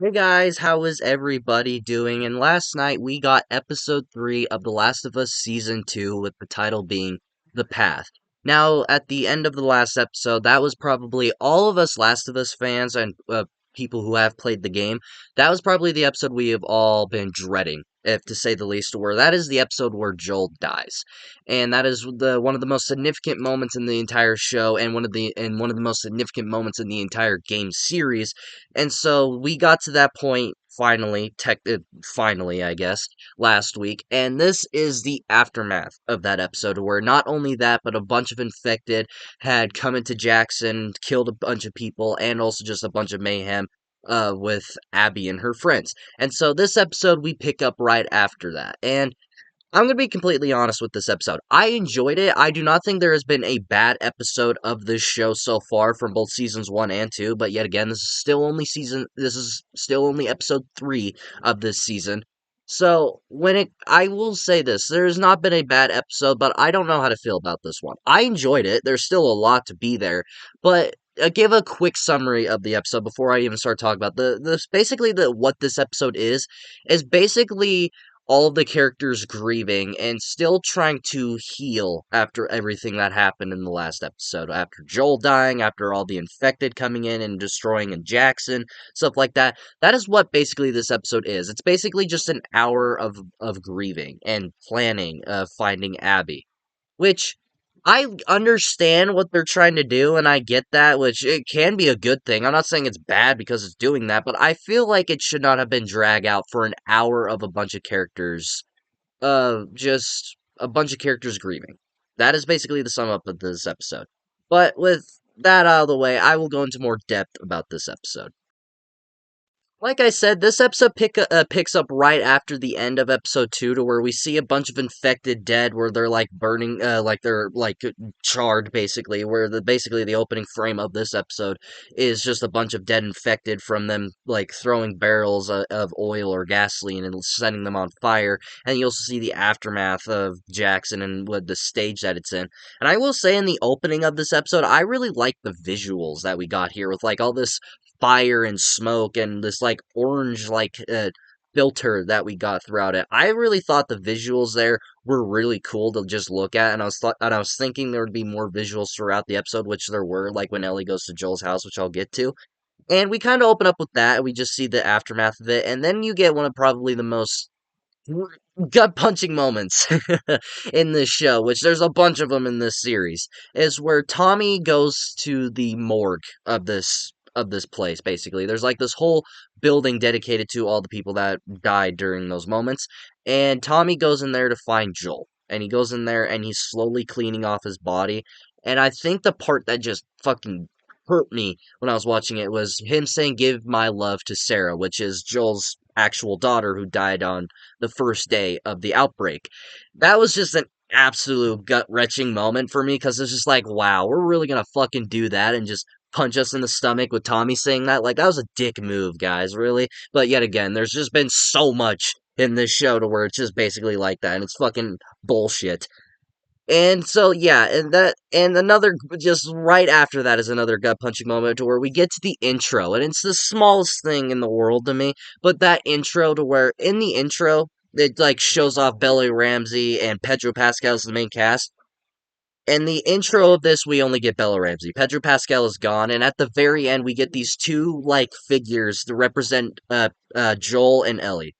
Hey guys, how is everybody doing? And last night we got episode 3 of The Last of Us Season 2 with the title being The Path. Now, at the end of the last episode, that was probably all of us Last of Us fans and people who have played the game. That was probably the episode we have all been dreading, if to say the least, where that is the episode where Joel dies. And that is the one of the most significant moments in the entire show and one of the most significant moments in the entire game series, and so we got to that point finally, I guess, last week. And this is the aftermath of that episode, where not only that, but a bunch of infected had come into Jackson, killed a bunch of people, and also just a bunch of mayhem with Abby and her friends. And so this episode, we pick up right after that. And I'm going to be completely honest with this episode. I enjoyed it. I do not think there has been a bad episode of this show so far from both seasons 1 and 2, but yet again, this is still only episode 3 of this season. So, I will say this, there has not been a bad episode, but I don't know how to feel about this one. I enjoyed it. There's still a lot to be there, but give a quick summary of the episode before I even start talking about basically what this episode is basically all of the characters grieving and still trying to heal after everything that happened in the last episode. After Joel dying, after all the infected coming in and destroying in Jackson, stuff like that. That is what basically this episode is. It's basically just an hour of grieving and planning of finding Abby, which I understand what they're trying to do, and I get that, which it can be a good thing. I'm not saying it's bad because it's doing that, but I feel like it should not have been dragged out for an hour of a bunch of characters, just a bunch of characters grieving. That is basically the sum up of this episode. But with that out of the way, I will go into more depth about this episode. Like I said, this episode picks up right after the end of episode 2, to where we see a bunch of infected dead, where they're like burning, like they're like charred, basically. Where basically the opening frame of this episode is just a bunch of dead infected from them like throwing barrels of oil or gasoline and setting them on fire. And you also see the aftermath of Jackson and what the stage that it's in. And I will say, in the opening of this episode, I really like the visuals that we got here with like all this fire and smoke and this like orange filter that we got throughout it. I really thought the visuals there were really cool to just look at, and I was thinking there would be more visuals throughout the episode, which there were, like when Ellie goes to Joel's house, which I'll get to. And we kind of open up with that. We just see the aftermath of it, and then you get one of probably the most gut punching moments in this show, which there's a bunch of them in this series, is where Tommy goes to the morgue of this place. Basically, there's like this whole building dedicated to all the people that died during those moments, and Tommy goes in there to find Joel, and he goes in there and he's slowly cleaning off his body. And I think the part that just fucking hurt me when I was watching it was him saying, "Give my love to Sarah," which is Joel's actual daughter who died on the first day of the outbreak. That was just an absolute gut wrenching moment for me, because it's just like, wow, we're really gonna fucking do that and just punch us in the stomach with Tommy saying that? Like, that was a dick move, guys, really. But yet again, there's just been so much in this show to where it's just basically like that, and it's fucking bullshit. And so yeah, and another, just right after that, is another gut punching moment to where we get to the intro, and it's the smallest thing in the world to me, but that intro, to where in the intro it like shows off Bella Ramsey and Pedro Pascal as the main cast. In the intro of this, we only get Bella Ramsey. Pedro Pascal is gone, and at the very end, we get these two like figures to represent Joel and Ellie.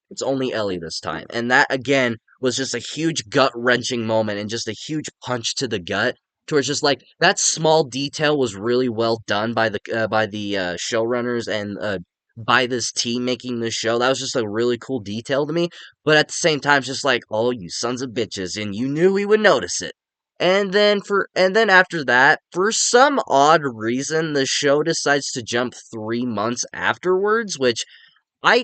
It's only Ellie this time. And that, again, was just a huge gut wrenching moment and just a huge punch to the gut. To where it's just like, that small detail was really well done by the showrunners and by this team making this show. That was just a really cool detail to me. But at the same time, it's just like, oh, you sons of bitches, and you knew we would notice it. And then after that, for some odd reason, the show decides to jump 3 months afterwards, which I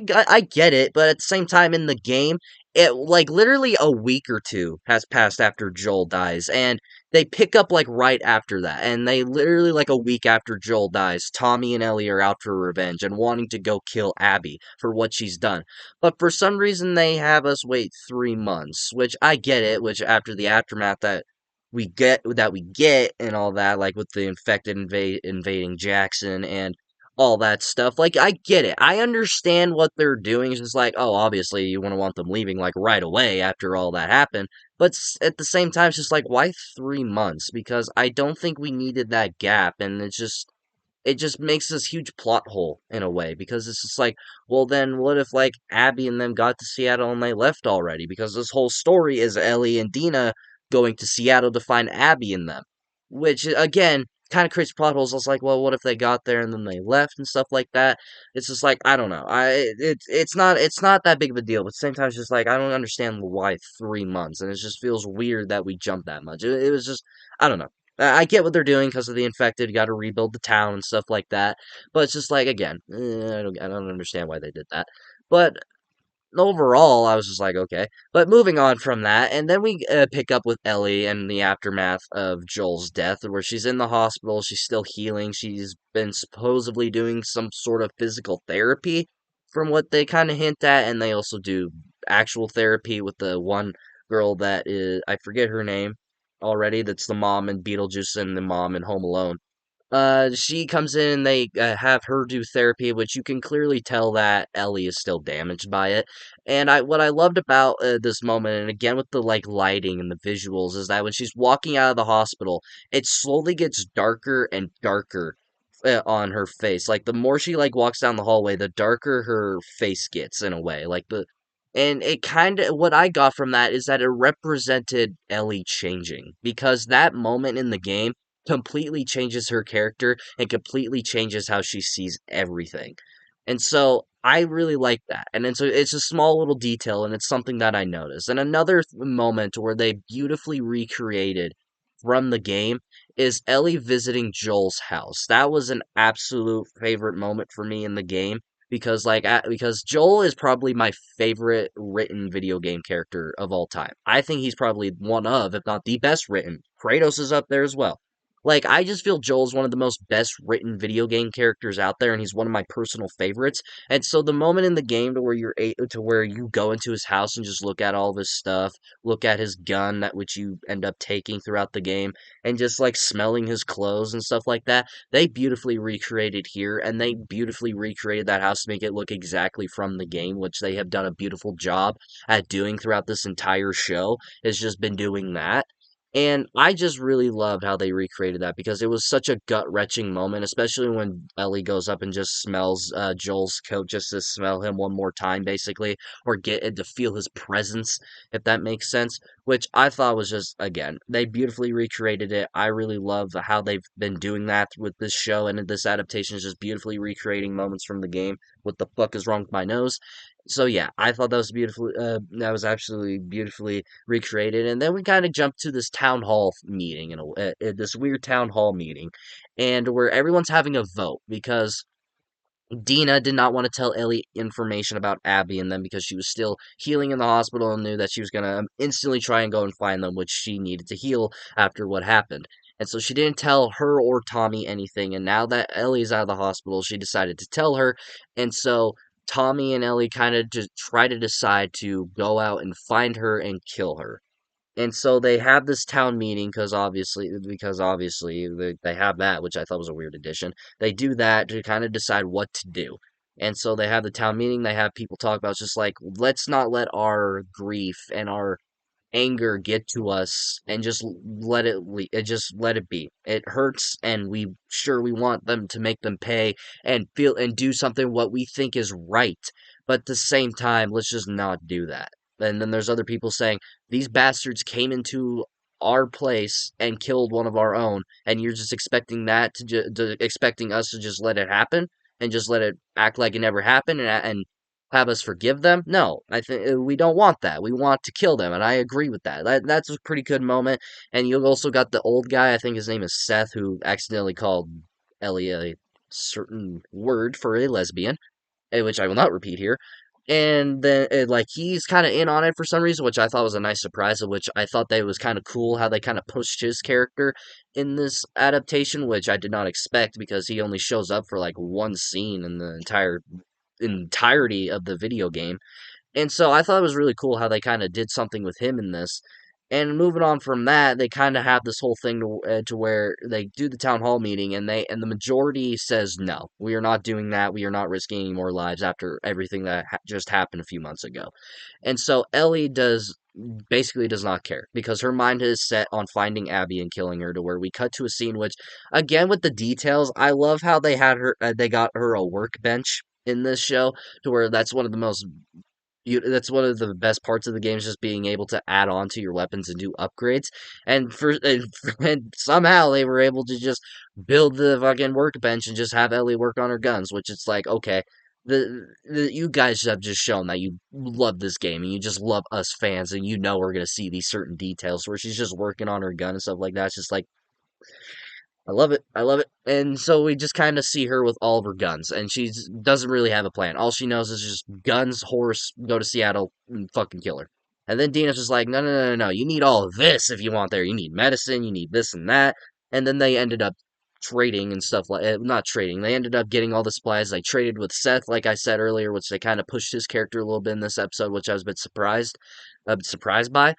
get it, but at the same time, in the game, it like literally a week or two has passed after Joel dies, and they pick up like right after that, and they literally, like a week after Joel dies, Tommy and Ellie are out for revenge and wanting to go kill Abby for what she's done. But for some reason, they have us wait 3 months, which I get it, which after the aftermath that we get and all that, like with the infected invading Jackson and all that stuff. Like, I get it. I understand what they're doing. It's just like, oh, obviously you want to want them leaving like right away after all that happened. But at the same time, it's just like, why 3 months? Because I don't think we needed that gap, and it just makes this huge plot hole in a way because it's just like, well, then what if like Abby and them got to Seattle and they left already? Because this whole story is Ellie and Dina going to Seattle to find Abby and them, which again kind of creates plot holes. It's like, well, what if they got there and then they left and stuff like that? It's just like, I don't know. It's not that big of a deal, but at the same time, it's just like I don't understand why 3 months, and it just feels weird that we jumped that much. It was just, I don't know. I get what they're doing because of the infected. Got to rebuild the town and stuff like that. But it's just like, again, I don't understand why they did that. But overall, I was just like, okay. But moving on from that, and then we pick up with Ellie and the aftermath of Joel's death, where she's in the hospital. She's still healing. She's been supposedly doing some sort of physical therapy, from what they kind of hint at, and they also do actual therapy with the one girl that is, I forget her name already. That's the mom in Beetlejuice and the mom in Home Alone. She comes in and they have her do therapy, which you can clearly tell that Ellie is still damaged by it. And what I loved about this moment, and again with the like lighting and the visuals, is that when she's walking out of the hospital, it slowly gets darker and darker on her face. Like the more she like walks down the hallway, the darker her face gets in a way. And it kind of what I got from that is that it represented Ellie changing because that moment in the game completely changes her character and completely changes how she sees everything. And so I really like that. And it's a small little detail and it's something that I noticed. And another moment where they beautifully recreated from the game is Ellie visiting Joel's house. That was an absolute favorite moment for me in the game because because Joel is probably my favorite written video game character of all time. I think he's probably one of, if not the best written. Kratos is up there as well. Like, I just feel Joel's one of the most best written video game characters out there, and he's one of my personal favorites. And so the moment in the game to where you go into his house and just look at all this stuff, look at his gun that which you end up taking throughout the game, and just like smelling his clothes and stuff like that, they beautifully recreated here, and they beautifully recreated that house to make it look exactly from the game, which they have done a beautiful job at doing throughout this entire show. Has just been doing that. And I just really loved how they recreated that because it was such a gut-wrenching moment, especially when Ellie goes up and just smells Joel's coat just to smell him one more time, basically, or get it to feel his presence, if that makes sense. Which I thought was just, again, they beautifully recreated it. I really love how they've been doing that with this show, and this adaptation is just beautifully recreating moments from the game. What the fuck is wrong with my nose? So yeah, I thought that was beautifully, that was absolutely beautifully recreated. And then we kind of jumped to this town hall meeting, this weird town hall meeting, and where everyone's having a vote because Dina did not want to tell Ellie information about Abby and them because she was still healing in the hospital and knew that she was going to instantly try and go and find them, which she needed to heal after what happened. And so she didn't tell her or Tommy anything. And now that Ellie's out of the hospital, she decided to tell her. And so Tommy and Ellie kind of just try to decide to go out and find her and kill her. And so they have this town meeting because obviously they have that, which I thought was a weird addition. They do that to kind of decide what to do. And so they have the town meeting, they have people talk about it's just like, let's not let our grief and our anger get to us and just just let it be. It hurts and we want them to make them pay and feel and do something what we think is right. But at the same time, let's just not do that. And then there's other people saying these bastards came into our place and killed one of our own, and you're just expecting expecting us to just let it happen and just let it act like it never happened and have us forgive them? No, I think we don't want that. We want to kill them, and I agree with that. That's a pretty good moment. And you also got the old guy. I think his name is Seth, who accidentally called Ellie a certain word for a lesbian, which I will not repeat here. And then, like, he's kind of in on it for some reason, which I thought was a nice surprise, of which I thought that was kind of cool how they kind of pushed his character in this adaptation, which I did not expect because he only shows up for like one scene in the entirety of the video game. And so I thought it was really cool how they kind of did something with him in this. And moving on from that, they kind of have this whole thing to where they do the town hall meeting, and the majority says no, we are not doing that. We are not risking any more lives after everything that just happened a few months ago. And so Ellie does not care because her mind is set on finding Abby and killing her. To where we cut to a scene which, again, with the details, I love how they got her a workbench in this show, to where that's one of the best parts of the game is just being able to add on to your weapons and do upgrades. And somehow they were able to just build the fucking workbench and just have Ellie work on her guns, which it's like, okay, you guys have just shown that you love this game and you just love us fans, and you know we're gonna see these certain details where she's just working on her gun and stuff like that. It's just like, I love it. I love it. And so we just kind of see her with all of her guns, and she doesn't really have a plan. All she knows is just guns, horse, go to Seattle, and fucking kill her. And then Dina's just like, no, no, no, no, no. You need all of this if you want there. You need medicine. You need this and that. And then they ended up trading and stuff like not trading. They ended up getting all the supplies. They traded with Seth, like I said earlier, which they kind of pushed his character a little bit in this episode, which I was a bit surprised by.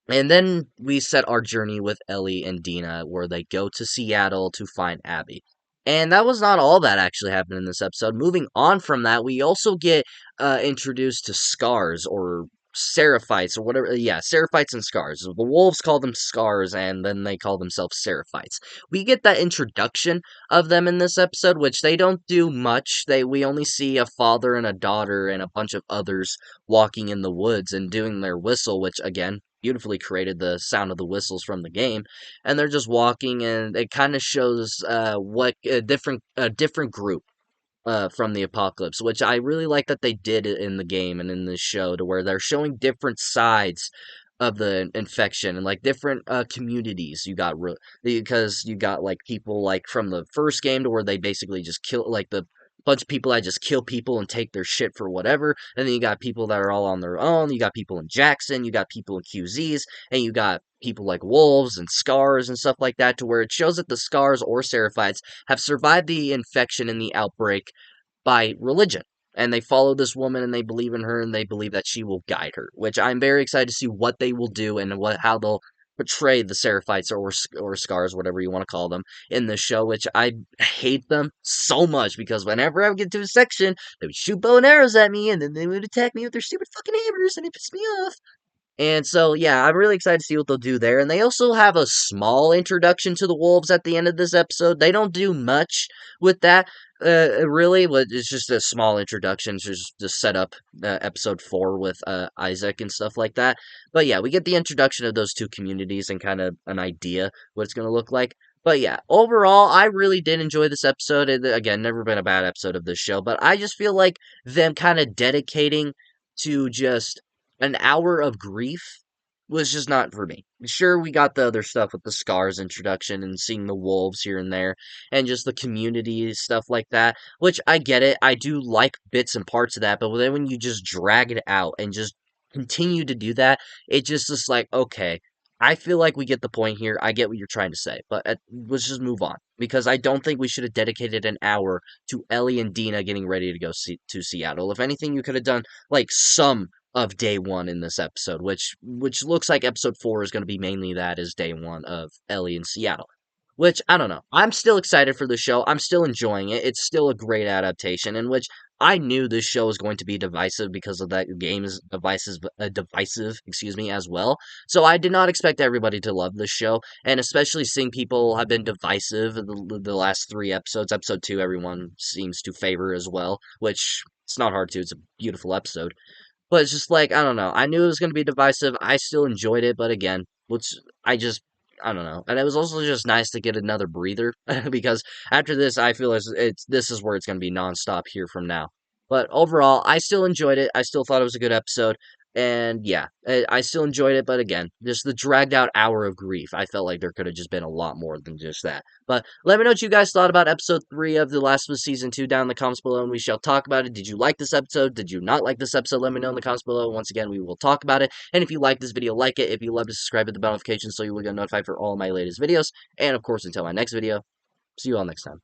And then we set our journey with Ellie and Dina, where they go to Seattle to find Abby. And that was not all that actually happened in this episode. Moving on from that, we also get introduced to Scars, or Seraphites, or whatever. Yeah, Seraphites and Scars. The wolves call them Scars, and then they call themselves Seraphites. We get that introduction of them in this episode, which they don't do much. We only see a father and a daughter and a bunch of others walking in the woods and doing their whistle, which again beautifully created the sound of the whistles from the game. And they're just walking, and it kind of shows what a different group from the apocalypse, which I really like that they did it in the game and in this show, to where they're showing different sides of the infection and like different communities. Because you got like people like from the first game, to where they basically just kill like the bunch of people that just kill people and take their shit for whatever. And then you got people that are all on their own. You got people in Jackson, you got people in QZs, and you got people like wolves and scars and stuff like that, to where it shows that the scars or seraphites have survived the infection and the outbreak by religion. And they follow this woman, and they believe in her, and they believe that she will guide her, which I'm very excited to see what they will do and how they'll portray the Seraphites, or Scars, whatever you want to call them, in this show, which I hate them so much because whenever I would get to a section, they would shoot bow and arrows at me, and then they would attack me with their stupid fucking hammers, and it pissed me off. And so, yeah, I'm really excited to see what they'll do there. And they also have a small introduction to the wolves at the end of this episode. They don't do much with that, really. But it's just a small introduction to set up episode 4 with Isaac and stuff like that. But yeah, we get the introduction of those two communities and kind of an idea what it's going to look like. But yeah, overall, I really did enjoy this episode. Again, never been a bad episode of this show, but I just feel like them kind of dedicating to just an hour of grief was just not for me. Sure, we got the other stuff with the Scars introduction and seeing the wolves here and there, and just the community stuff like that, which I get it. I do like bits and parts of that, but then when you just drag it out and just continue to do that, it just is like, okay, I feel like we get the point here. I get what you're trying to say, but let's just move on, because I don't think we should have dedicated an hour to Ellie and Dina getting ready to go to Seattle. If anything, you could have done like some of day one in this episode, which looks like episode 4 is going to be mainly that, is day one of Ellie in Seattle. Which, I don't know. I'm still excited for the show. I'm still enjoying it. It's still a great adaptation, in which I knew this show was going to be divisive because of that game's divisive, excuse me, as well. So I did not expect everybody to love this show, and especially seeing people have been divisive the last 3 episodes. Episode 2, everyone seems to favor as well, which it's not hard to. It's a beautiful episode. But it's just like, I don't know. I knew it was going to be divisive. I still enjoyed it, but again, let's I just I don't know. And it was also just nice to get another breather because after this, I feel it's this is where it's going to be nonstop here from now. But overall, I still enjoyed it. I still thought it was a good episode. And yeah, I still enjoyed it, but again, just the dragged out hour of grief. I felt like there could have just been a lot more than just that. But let me know what you guys thought about episode 3 of The Last of Us Season 2 down in the comments below, and we shall talk about it. Did you like this episode? Did you not like this episode? Let me know in the comments below. Once again, we will talk about it. And if you like this video, like it. If you love to subscribe, hit the bell notification so you will get notified for all my latest videos. And of course, until my next video, see you all next time.